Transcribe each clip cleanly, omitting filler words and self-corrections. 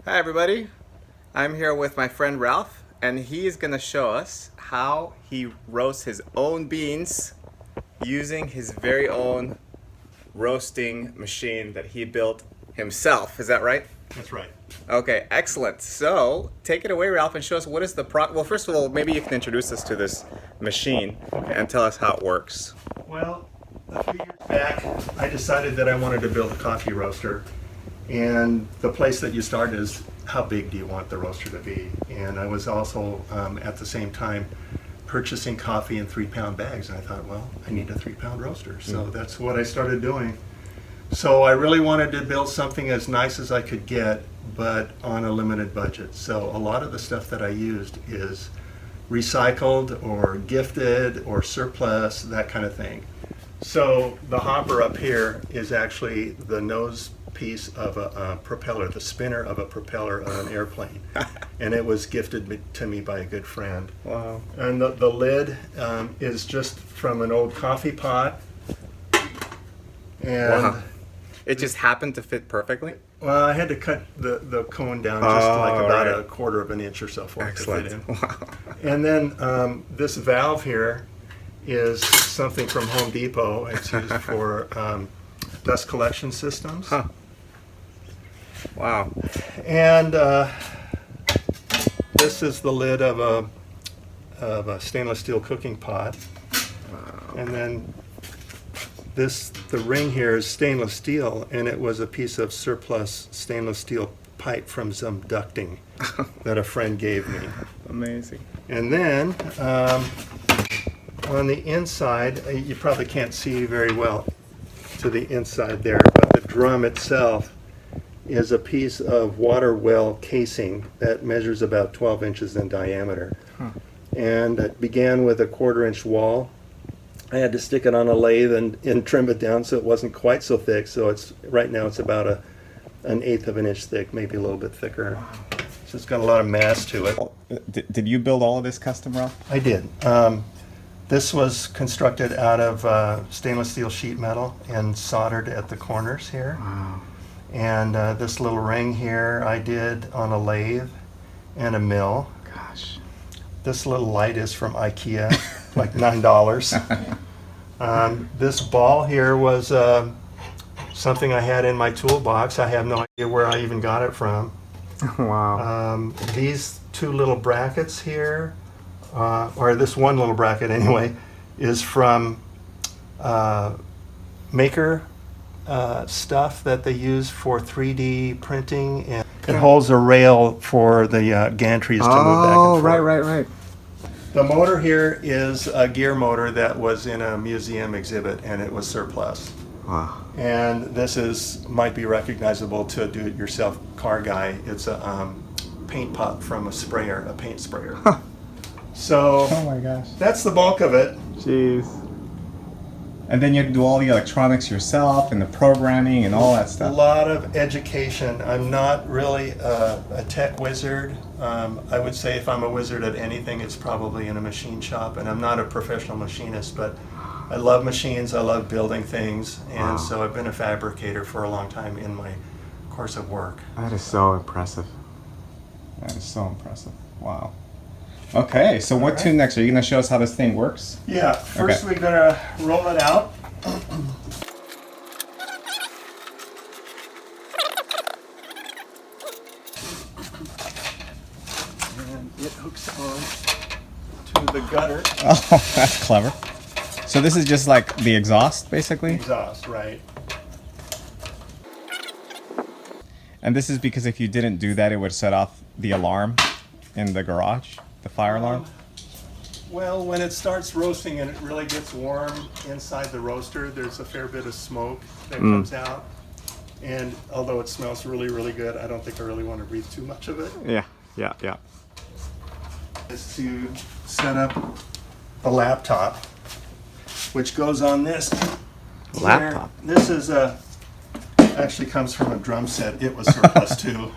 Hi everybody, I'm here with my friend Ralph, and he is going to show us how he roasts his own beans using his very own roasting machine that he built himself. Is that right? That's right. Okay, excellent. So take it away, Ralph, and show us what is the well, first of all, maybe you can introduce us to this machine and tell us how it works. Well, a few years back, I decided that I wanted to build a coffee roaster. And the place that you start is how big do you want the roaster to be? And I was also, at the same time, purchasing coffee in 3-pound bags. And I thought, well, I need a 3-pound roaster. So that's what I started doing. So I really wanted to build something as nice as I could get, but on a limited budget. So a lot of the stuff that I used is recycled or gifted or surplus, that kind of thing. So the hopper up here is actually the nose piece of a propeller, the spinner of a propeller on an airplane. And it was gifted to me by a good friend. Wow. And the lid is just from an old coffee pot. And Wow. It just happened to fit perfectly? well, I had to cut the cone down just like about right. a quarter of an inch or so for it to fit Excellent. in. Wow. And then this valve here is something from Home Depot. It's used for dust collection systems. Huh. Wow. And this is the lid of a stainless steel cooking pot. Wow. And then the ring here is stainless steel, and it was a piece of surplus stainless steel pipe from some ducting that a friend gave me. Amazing. And then on the inside, you probably can't see very well to the inside there, but the drum itself is a piece of water well casing that measures about 12 inches in diameter. Huh. And it began with a 1/4-inch wall. I had to stick it on a lathe and trim it down so it wasn't quite so thick. So right now it's about an 1/8 of an inch thick, maybe a little bit thicker. So it's got a lot of mass to it. Did you build all of this custom, Ralph? I did. This was constructed out of stainless steel sheet metal and soldered at the corners here. Wow. And this little ring here I did on a lathe and a mill. Gosh. This little light is from IKEA, like $9. This ball here was something I had in my toolbox. I have no idea where I even got it from. Wow. These two little brackets here, or this one little bracket anyway, is from Maker stuff that they use for 3D printing, and it holds a rail for the gantries to move back and forth. right. The motor here is a gear motor that was in a museum exhibit, and it was surplus. Wow. And this might be recognizable to a do-it-yourself car guy. It's a paint pot from a paint sprayer. Huh. So Oh my gosh. that's the bulk of it. Jeez. And then you have to do all the electronics yourself and the programming and all that A stuff. lot of education. I'm not really a tech wizard. I would say if I'm a wizard at anything, it's probably in a machine shop. And I'm not a professional machinist, but I love machines. I love building things. And Wow. so I've been a fabricator for a long time in my course of work. That is so impressive. That is so impressive. Wow. Okay, so what to next? Are you going to show us how this thing works? Yeah, first we're going to roll it out. And it hooks on to the gutter. Oh, that's clever. So this is just like the exhaust, basically? Exhaust, right. And this is because if you didn't do that, it would set off the alarm in the garage, the fire alarm? Well, when it starts roasting and it really gets warm inside the roaster, there's a fair bit of smoke that comes out. And although it smells really, really good, I don't think I really want to breathe too much of it. Yeah. Is to set up the laptop, which goes on this. Laptop? Here. This is actually comes from a drum set. It was surplus too.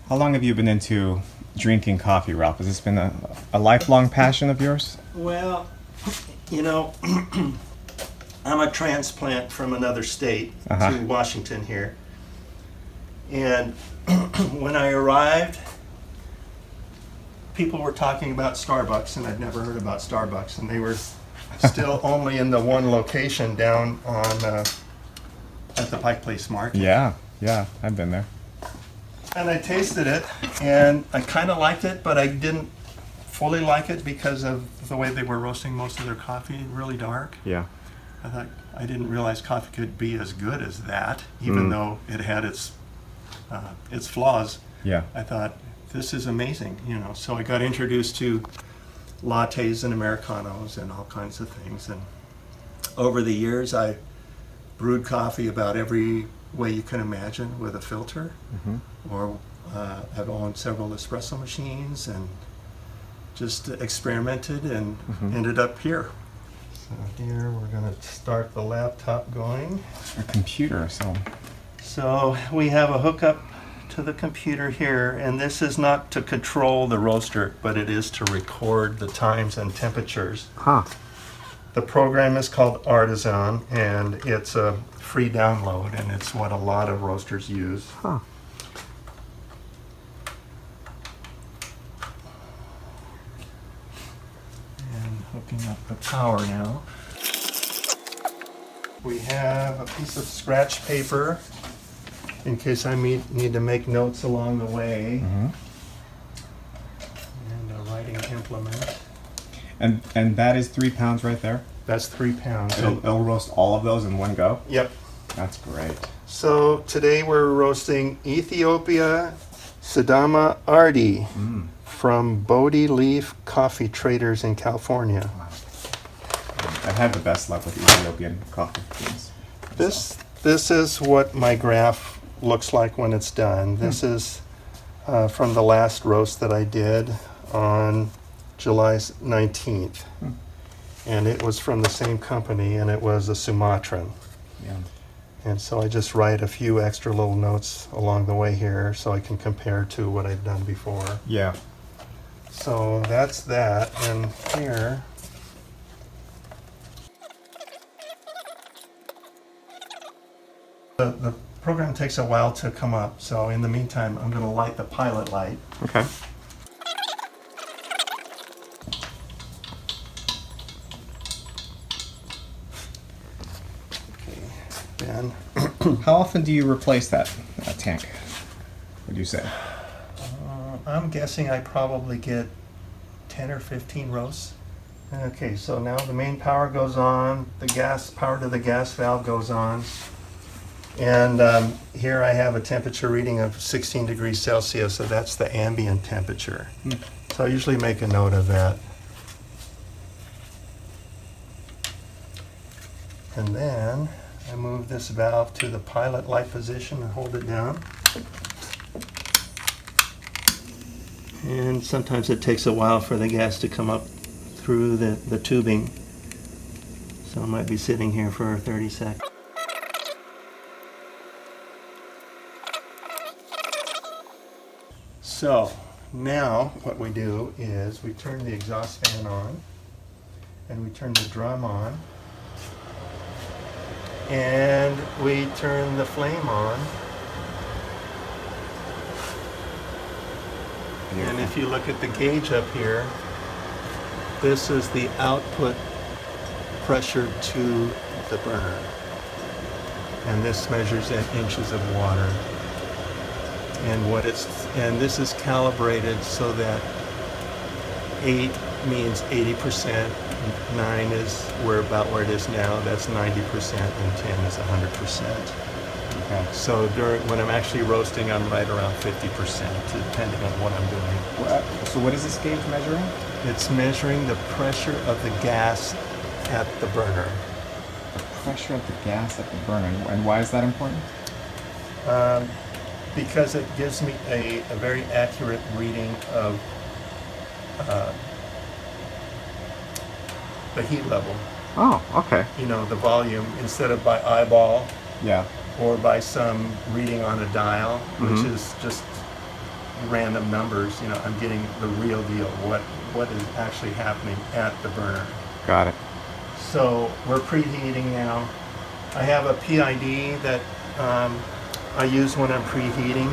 How long have you been into drinking coffee, Ralph? Has this been a lifelong passion of yours? Well, You know, I'm a transplant from another state to Washington here. And when I arrived, people were talking about Starbucks, and I'd never heard about Starbucks. And they were still only in the one location down on at the Pike Place Market. Yeah, I've been there. And I tasted it, and I kind of liked it, but I didn't fully like it because of the way they were roasting most of their coffee, really dark. Yeah. I thought I didn't realize coffee could be as good as that, even though it had its flaws. Yeah. I thought, this is amazing, you know. So I got introduced to lattes and Americanos and all kinds of things. And over the years, I brewed coffee about every way you can imagine with a filter. Or I've owned several espresso machines and just experimented and ended up here. So here we're going to start the laptop going. A computer, So we have a hookup to the computer here, and this is not to control the roaster, but it is to record the times and temperatures. The program is called Artisan, and it's a free download, and it's what a lot of roasters use. And hooking up the power now. We have a piece of scratch paper in case I need to make notes along the way. And a writing implement. And that is 3 pounds right there? That's 3 pounds. It'll roast all of those in one go? Yep. That's great. So today we're roasting Ethiopia Sidama Ardi from Bodhi Leaf Coffee Traders in California. I've had the best luck with Ethiopian coffee beans. This is what my graph looks like when it's done. This is from the last roast that I did on July 19th. And it was from the same company, and it was a Sumatran. Yeah. And so I just write a few extra little notes along the way here so I can compare to what I've done before. Yeah. So that's that, and here the program takes a while to come up, so in the meantime I'm going to light the pilot light. Okay. Then How often do you replace that tank, would you say? I'm guessing I probably get 10 or 15 roasts. Okay, so now the main power goes on, the power to the gas valve goes on, and here I have a temperature reading of 16 degrees Celsius, so that's the ambient temperature. So I usually make a note of that. And then I move this valve to the pilot light position and hold it down. And sometimes it takes a while for the gas to come up through the tubing. So I might be sitting here for 30 seconds. So now what we do is we turn the exhaust fan on and we turn the drum on and we turn the flame on. And if you look at the gauge up here, this is the output pressure to the burner. And this measures in inches of water. And this is calibrated so that 8 means 80%, 9 is about where it is now, that's 90%, and 10 is 100%. Okay. So when I'm actually roasting, I'm right around 50%, depending on what I'm doing. So what is this gauge measuring? It's measuring the pressure of the gas at the burner. The pressure of the gas at the burner. And why is that important? Because it gives me a very accurate reading of the heat level. Oh, okay. You know, the volume, instead of by eyeball. Yeah. Or by some reading on a dial, which is just random numbers. You know, I'm getting the real deal, what is actually happening at the burner. Got it. So we're preheating now. I have a PID that I use when I'm preheating,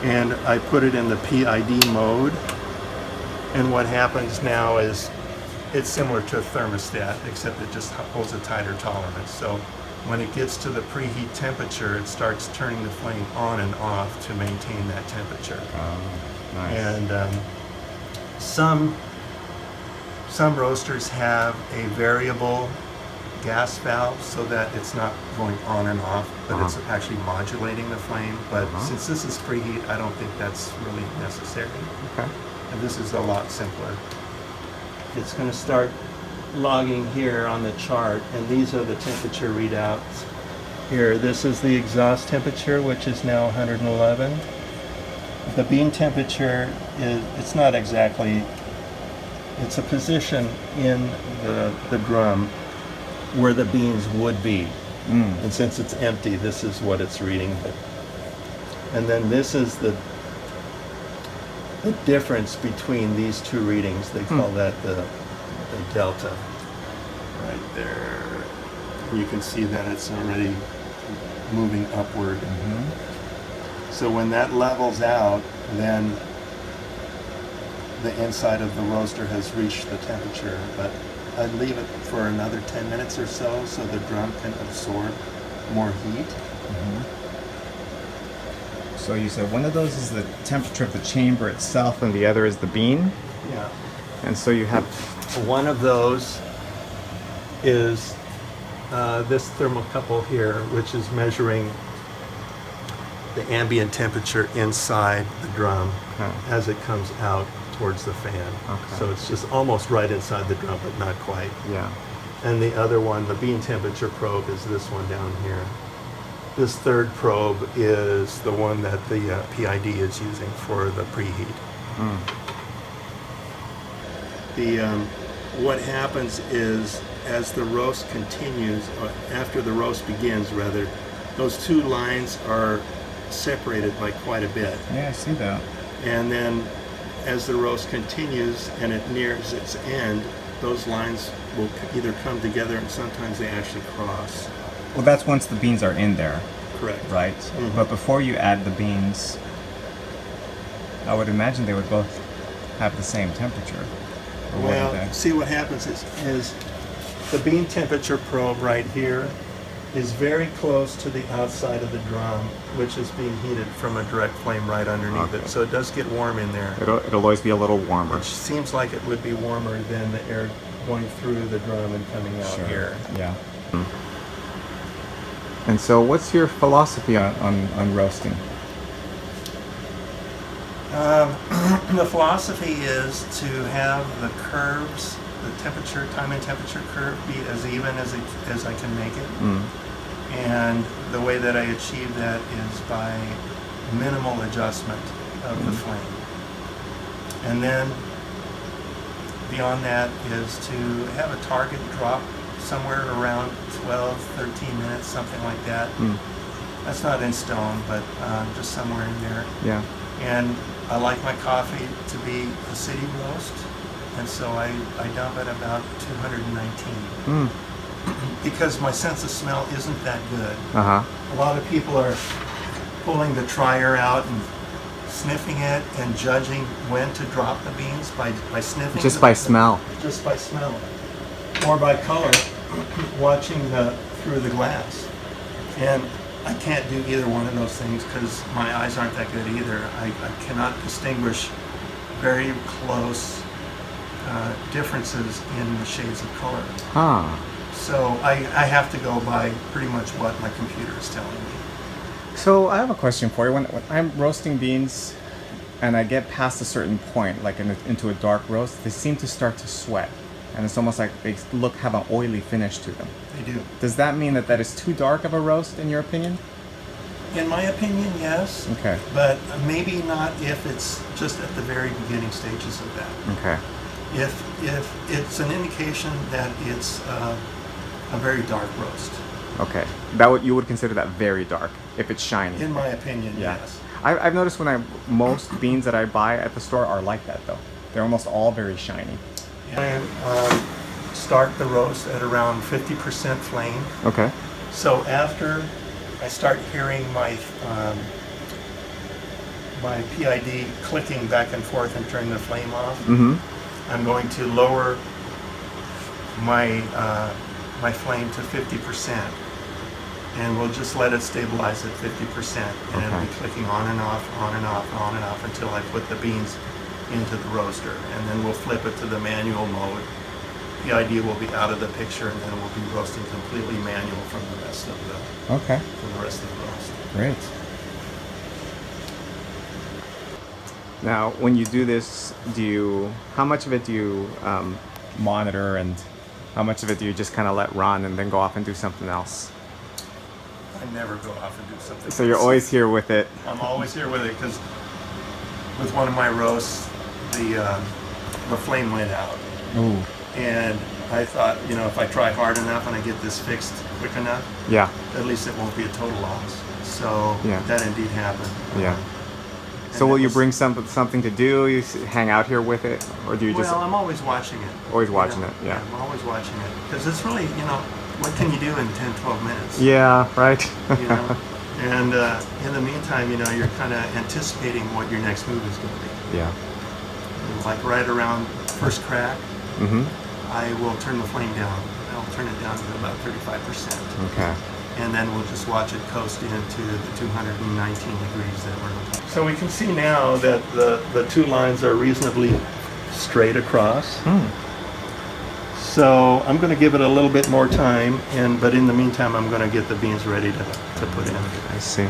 and I put it in the PID mode. And what happens now is it's similar to a thermostat, except it just holds a tighter tolerance. So when it gets to the preheat temperature, it starts turning the flame on and off to maintain that temperature. Nice. And some roasters have a variable gas valve so that it's not going on and off, but it's actually modulating the flame. But since this is preheat, I don't think that's really necessary. Okay. And this is a lot simpler. It's going to start logging here on the chart, and these are the temperature readouts. Here, this is the exhaust temperature, which is now 111. The bean temperature is, it's not exactly, it's a position in the drum where the beans would be. And since it's empty, this is what it's reading. And then this is the difference between these two readings. They call that the delta. Right there. You can see that it's already moving upward. So when that levels out, then the inside of the roaster has reached the temperature. But I'd leave it for another 10 minutes or so the drum can absorb more heat. So you said one of those is the temperature of the chamber itself and the other is the bean? Yeah. And so you have... One of those is this thermocouple here, which is measuring the ambient temperature inside the drum as it comes out towards the fan. So it's just almost right inside the drum, but not quite. Yeah. And the other one, the bean temperature probe, is this one down here. This third probe is the one that the PID is using for the preheat. What happens is, as the roast continues, after the roast begins rather, those two lines are separated by quite a bit. Yeah, I see that. And then as the roast continues and it nears its end, those lines will either come together and sometimes they actually cross. Well, that's once the beans are in there. Correct. Right? But before you add the beans, I would imagine they would both have the same temperature. Well, see what happens is the bean temperature probe right here is very close to the outside of the drum, which is being heated from a direct flame right underneath it. So it does get warm in there. It'll always be a little warmer. Which seems like it would be warmer than the air going through the drum and coming out here. Yeah. And so what's your philosophy on roasting? The philosophy is to have the curves, the temperature, time and temperature curve be as even as I can make it. And the way that I achieve that is by minimal adjustment of the flame. And then beyond that is to have a target drop somewhere around 12, 13 minutes, something like that. That's not in stone, but just somewhere in there. Yeah. And I like my coffee to be a city roast, and so I dump at about 219. Because my sense of smell isn't that good. A lot of people are pulling the trier out and sniffing it and judging when to drop the beans by sniffing. Just by smell. Just by smell. Or by color, watching through the glass. And I can't do either one of those things because my eyes aren't that good either. I cannot distinguish very close differences in the shades of color. So I have to go by pretty much what my computer is telling me. So I have a question for you. When I'm roasting beans and I get past a certain point, like into a dark roast, they seem to start to sweat. And it's almost like they have an oily finish to them. They do. Does that mean that is too dark of a roast, in your opinion? In my opinion, yes. Okay. But maybe not if it's just at the very beginning stages of that. Okay. If it's an indication that it's a very dark roast. Okay. You would consider that very dark if it's shiny. In my opinion, yes. I've noticed most beans that I buy at the store are like that though. They're almost all very shiny. And start the roast at around 50% flame. Okay. So after I start hearing my my PID clicking back and forth and turn the flame off, I'm going to lower my my flame to 50%, and we'll just let it stabilize at 50%, and it'll be clicking on and off, on and off, on and off until I put the beans into the roaster, and then we'll flip it to the manual mode. PID will be out of the picture, and then we'll be roasting completely manual from the rest of the roast. Great. Now, when you do this, how much of it do you monitor, and how much of it do you just kind of let run and then go off and do something else? I never go off and do something. So you're always here with it. I'm always here with it, because with one of my roasts, the flame went out. Ooh. And I thought, if I try hard enough and I get this fixed quick enough, Yeah. at least it won't be a total loss. So that indeed happened. Yeah. So will you bring something to do? You hang out here with it, or do you just? Well, I'm always watching it. Always watching it. Yeah. I'm always watching it, because it's really, what can you do in 10, 12 minutes? Yeah. Right. And in the meantime, you're kind of anticipating what your next move is going to be. Yeah. Like right around first crack, I will turn the flame down. I'll turn it down to about 35%. Okay. And then we'll just watch it coast into the 219 degrees that we're looking at. So we can see now that the two lines are reasonably straight across. So I'm going to give it a little bit more time, but in the meantime, I'm going to get the beans ready to put in. I see.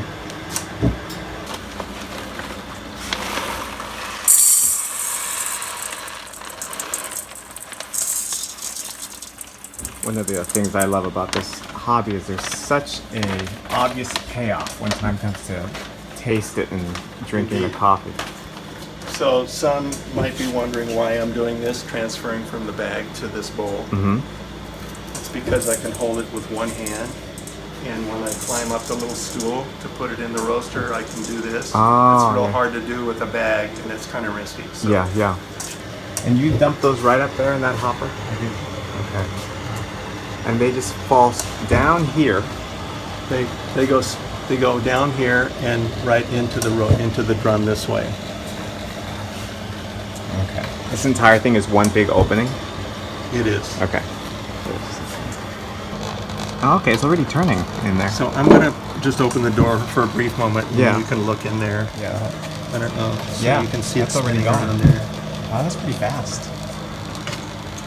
One of the things I love about this hobby is there's such a obvious payoff when time comes to taste it and drinking the coffee. So some might be wondering why I'm doing this, transferring from the bag to this bowl. It's because I can hold it with one hand, and when I climb up the little stool to put it in the roaster, I can do this. It's real hard to do with a bag, and it's kind of risky. So. Yeah. And you dump those right up there in that hopper? Okay. And they just fall down here. They go down here and right into the drum this way. Okay. This entire thing is one big opening? It is. Okay. Okay, it's already turning in there. So I'm gonna just open the door for a brief moment, and you can look in there. Yeah. I don't know. So you can see it's it's already spinning gone. around there. Wow, that's pretty fast.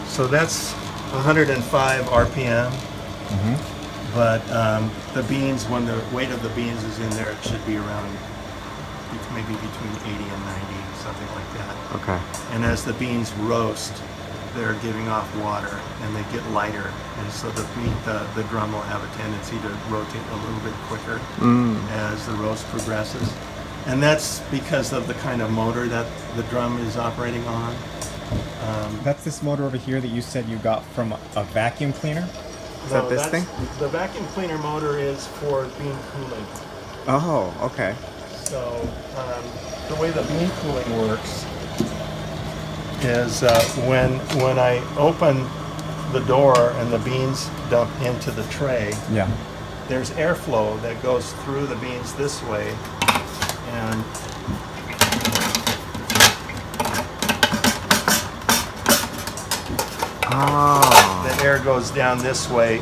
So that's 105 RPM. But the beans, when the weight of the beans is in there, it should be around maybe between 80 and 90, something like that. Okay. And as the beans roast, they're giving off water, and they get lighter, and so the drum will have a tendency to rotate a little bit quicker as the roast progresses. And that's because of the kind of motor that the drum is operating on. That's this motor over here that you said you got from a vacuum cleaner? Is that this thing? The vacuum cleaner motor is for bean cooling. Oh, okay. So the way the bean cooling works is when I open the door and the beans dump into the tray, there's airflow that goes through the beans this way, and the air goes down this way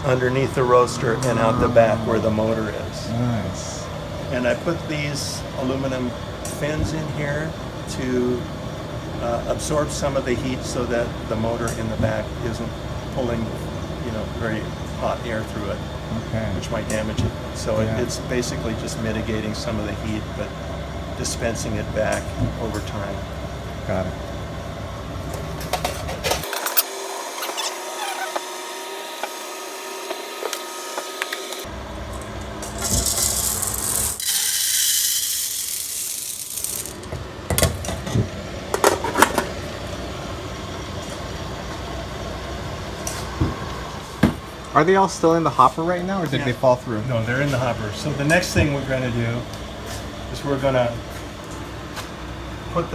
underneath the roaster and out the back where the motor is. Nice. And I put these aluminum fins in here to absorb some of the heat so that the motor in the back isn't pulling, very hot air through it, which might damage it. So it's basically just mitigating some of the heat, but dispensing it back over time. Got it. Are they all still in the hopper right now, or did they fall through? No, they're in the hopper. So the next thing we're going to do is we're going to put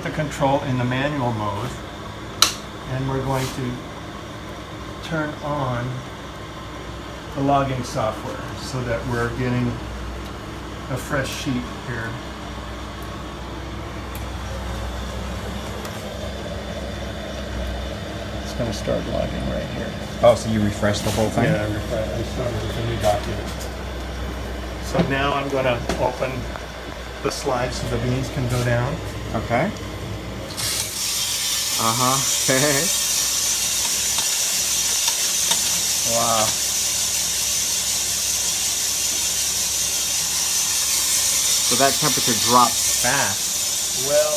the control in the manual mode, and we're going to turn on the logging software so that we're getting a fresh sheet here. It's going to start logging right here. Oh, so you refresh the whole thing? Yeah, I started with a new document. So now I'm going to open the slide so the beans can go down. Okay. Okay. Wow. So that temperature drops fast. Well,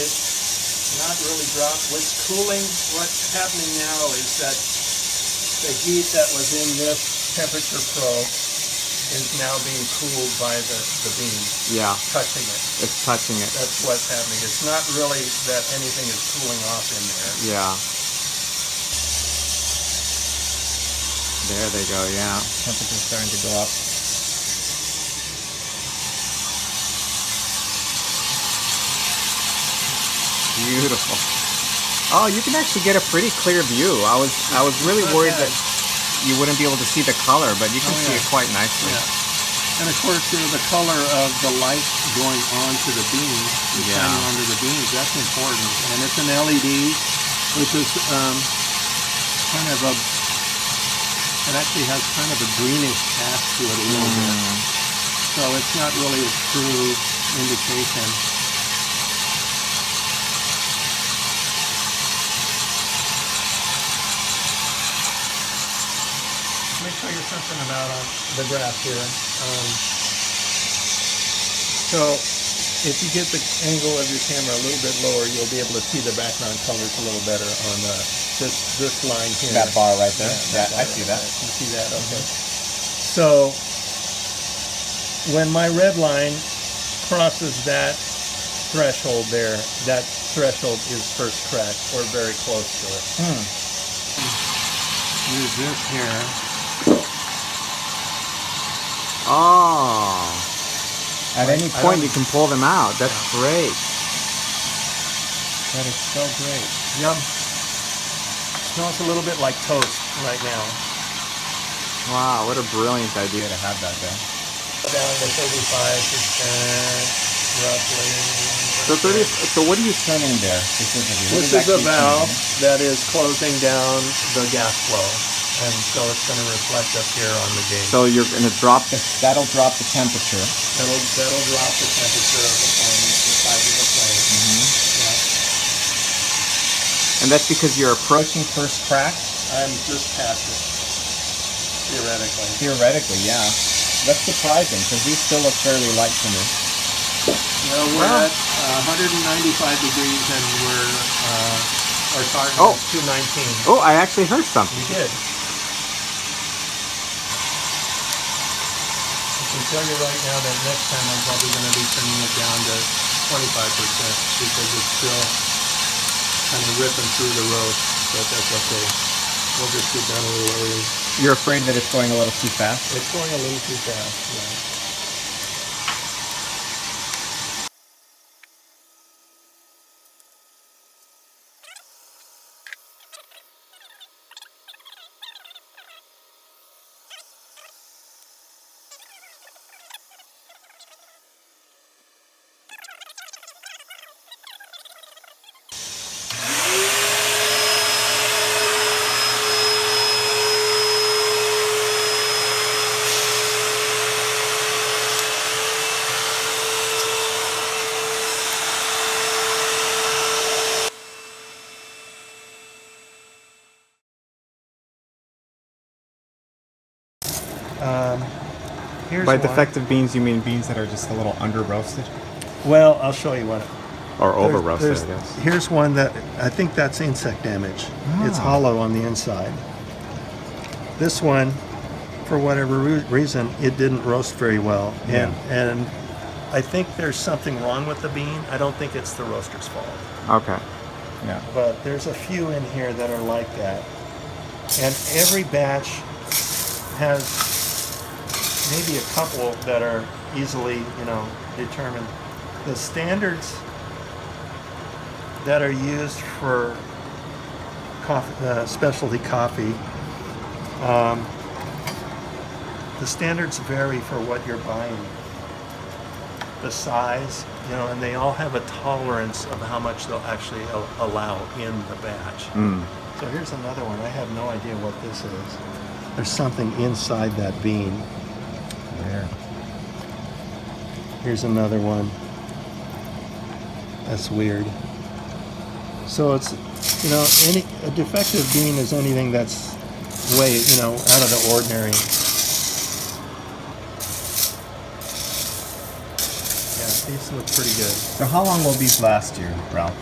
it's not really dropped. What's happening now is that the heat that was in this temperature probe is now being cooled by the bean. Yeah. Touching it. It's touching it. That's what's happening. It's not really that anything is cooling off in there. Yeah. There they go, yeah. Temperature's starting to go up. Beautiful. Oh, you can actually get a pretty clear view. I was really worried that you wouldn't be able to see the color, but you can see it quite nicely. Yeah. And of course, the color of the light going onto the beans, shining onto the beans, that's important. And it's an LED, which is kind of it actually has kind of a greenish cast to it a little bit. So it's not really a true indication. Let me show you something about the graph here. So if you get the angle of your camera a little bit lower, you'll be able to see the background colors a little better on this line here. That bar right there? Yeah, I see that. You see that? Okay. So when my red line crosses that threshold there, that threshold is first cracked or very close to it. Use this here. Oh. At any point you can pull them out. That's great. That is so great. Yum. Smells a little bit like toast right now. Wow, what a brilliant idea to have that there. Down to 35% roughly. So what are you turning there specifically? This is a valve that is closing down the gas flow. And so it's going to reflect up here on the gauge. So you're going to that'll drop the temperature. That'll drop the temperature of the flame, the size of the flame. And that's because you're approaching first crack? I'm just past it, theoretically. Theoretically, yeah. That's surprising, because these still look fairly light to me. Well, we're at 195 degrees and our target is 219. Oh, I actually heard something. You did. I can tell you right now that next time I'm probably going to be turning it down to 25% because it's still kind of ripping through the roast, but that's okay. We'll just get down a little early. You're afraid that it's going a little too fast? It's going a little too fast, yeah. Here's By one. defective beans, you mean beans that are just a little under roasted? Well, I'll show you what. Or over roasted, I guess. Here's one that I think that's insect damage. It's hollow on the inside. This one, for whatever reason, it didn't roast very well. Yeah. And I think there's something wrong with the bean. I don't think it's the roaster's fault. Okay. Yeah. But there's a few in here that are like that. And every batch has maybe a couple that are easily, determined. The standards that are used for specialty coffee. The standards vary for what you're buying. The size, and they all have a tolerance of how much they'll actually allow in the batch. So here's another one. I have no idea what this is. There's something inside that bean. There. Here's another one. That's weird. So it's, a defective bean is anything that's way, out of the ordinary. These look pretty good. So how long will these last you, Ralph?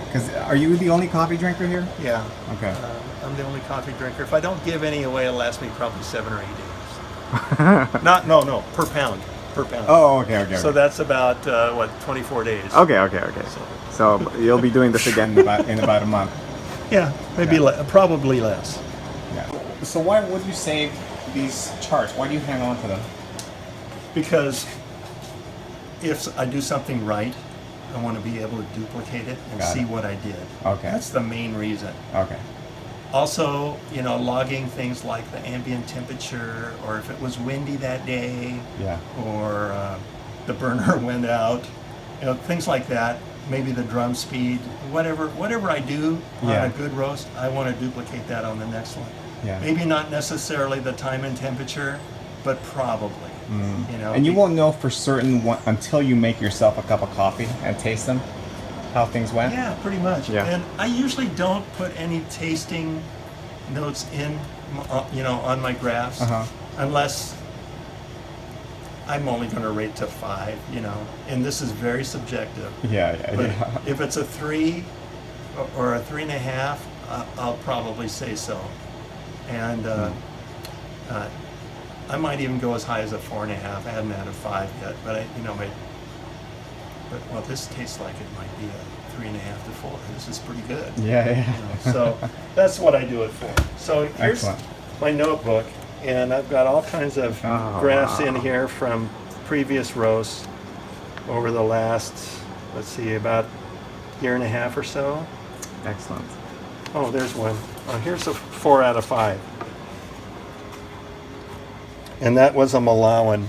Because are you the only coffee drinker here? Yeah. Okay. I'm the only coffee drinker. If I don't give any away, it'll last me probably 7 or 8 days. No, per pound. Per pound. Oh, okay. So that's about, 24 days. Okay. So you'll be doing this again in about a month. Yeah, maybe probably less. Yeah. So why would you save these charts? Why do you hang on to them? Because if I do something right, I want to be able to duplicate it and see what I did. Okay. That's the main reason. Okay. Also, logging things like the ambient temperature, or if it was windy that day, or the burner went out, things like that. Maybe the drum speed, whatever I do on a good roast, I want to duplicate that on the next one. Yeah. Maybe not necessarily the time and temperature, but probably. And you won't know for certain until you make yourself a cup of coffee and taste them, how things went? Yeah, pretty much. Yeah. And I usually don't put any tasting notes in, on my graphs, unless I'm only going to rate to 5, and this is very subjective. But if it's a 3 or a 3.5, I'll probably say so. And I might even go as high as a 4.5. I haven't had a 5 yet, but this tastes like it might be a 3.5 to 4. This is pretty good. So that's what I do it for. So here's my notebook, and I've got all kinds of graphs in here from previous roasts over the last, about year and a half or so. Excellent. Oh, there's one. Oh, here's a 4 out of 5. And that was a Malawan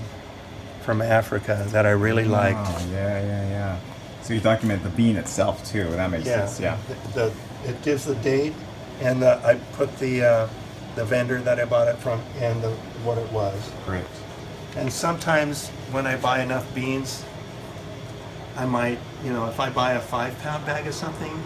from Africa that I really liked. Oh, yeah. So you document the bean itself too. That makes sense. Yeah. It gives the date, and I put the vendor that I bought it from and what it was. Great. And sometimes when I buy enough beans, I might, if I buy a 5-pound bag of something,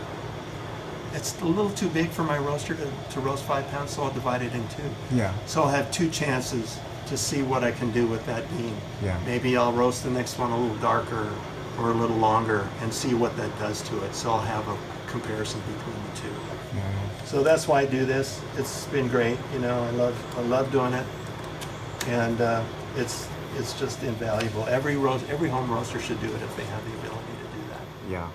it's a little too big for my roaster to roast 5 pounds, so I'll divide it in 2. Yeah. So I'll have 2 chances to see what I can do with that bean. Yeah. Maybe I'll roast the next one a little darker or a little longer and see what that does to it. So I'll have a comparison between the 2. Yeah. So that's why I do this. It's been great. I love doing it, and it's just invaluable. Every home roaster should do it if they have the ability to do that. Yeah.